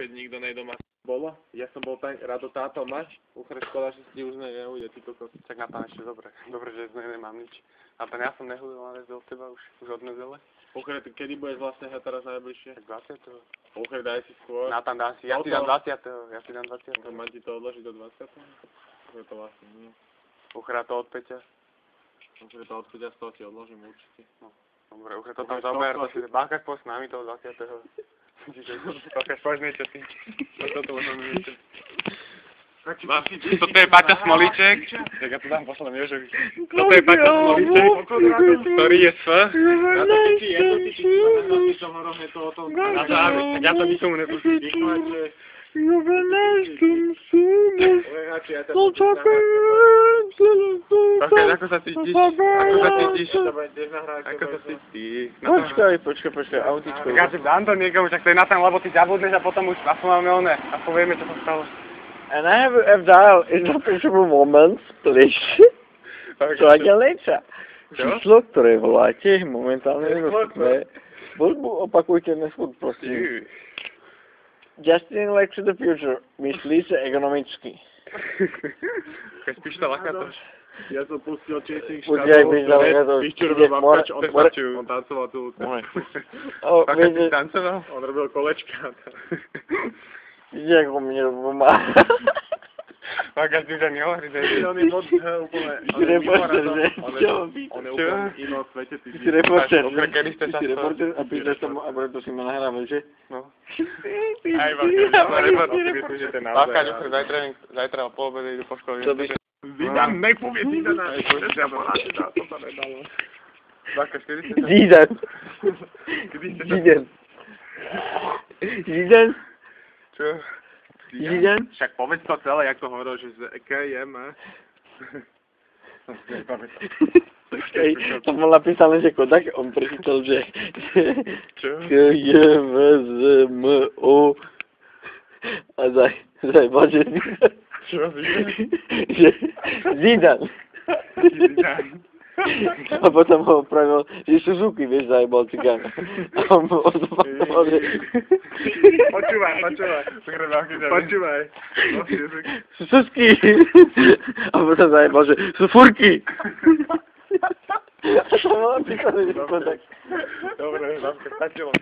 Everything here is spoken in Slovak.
keď nikto nejde doma. Bolo? Ja som bol tak rád táto mať. Uchre škoda, že si už neujde, ty kokos. Tak na pán ešte dobre. Dobre, že nemám nič. A ten ja som nehudil na do teba už od nedele. Uchre, kedy budeš vlastne teraz najbližšie? Tak 20. Uchre, daj si skôr. Na tam dám si, ja si dám 20. Ja si dám 20. To mám ti to odložiť do 20. Uchre, to vlastne nie. Uchra to od Peťa. Uchre, to od 5 z toho ti odložím určite. No. Dobre, Uchre, to tam zaber, to si bákaš po s nami toho 20. Bákaš po niečo ty. Toto možno niečo. Toto je Paťa Smolíček. Tak ja to dám pošlem Jožovi. Toto je Paťa Smolíček, ktorý je S. Na záver, tak ja to nikomu nepustím. Ako sa cítiš? Ako sa cítiš? Počkaj, autičko. Tak ja si dám to niekomu, však to je na tam, lebo ty zabudneš a potom už aspoň máme oné. A povieme, čo sa stalo. And I have dial in the principal moments, please. So I can later. Číslo, ktoré voláte, momentálne nedostupné. Voľbu opakujte neskôr, prosím. Justin Lex to the future. Myslí sa ekonomicky. Keď spíš to lakátoš. Ja som pustil Chasing Shadows. Víš, čo robil Vapkač? On tancoval tú Vapkač si tancoval? On robil kolečka. Vidíte, ako mi pomáha. Vapkač si už ani hovorí, že on je moc úplne... On je úplne iný v svete. Si reporter, kedy ste sa... Si reporter a pýtaš sa mu, a preto si ma nahrával, že? No. Aj Vapkač, zajtra o polobede idú po škole. Zidane, nepovie Zidana. To sa nedalo. Vapkač, kedy ste sa... Zidane. Kedy ste sa... Zidane. Zidane. Čo? Zidane. Však povedz to celé, jak to hovoril, že z KM. Počkej, tam bol napísané, že Kodak, on prečítal, že... Čo? KJVZMO. A zajebal, že... Čo? Zidane? Že... Zidane. Zidane. A potom ho opravil, že Suzuki, vieš, zajebal cigána. A on zopakoval, že... Počúvaj. Suzuki. A potom zajebal, že sú furky. A to bolo napísané, že Kodak. Dobre, stačilo.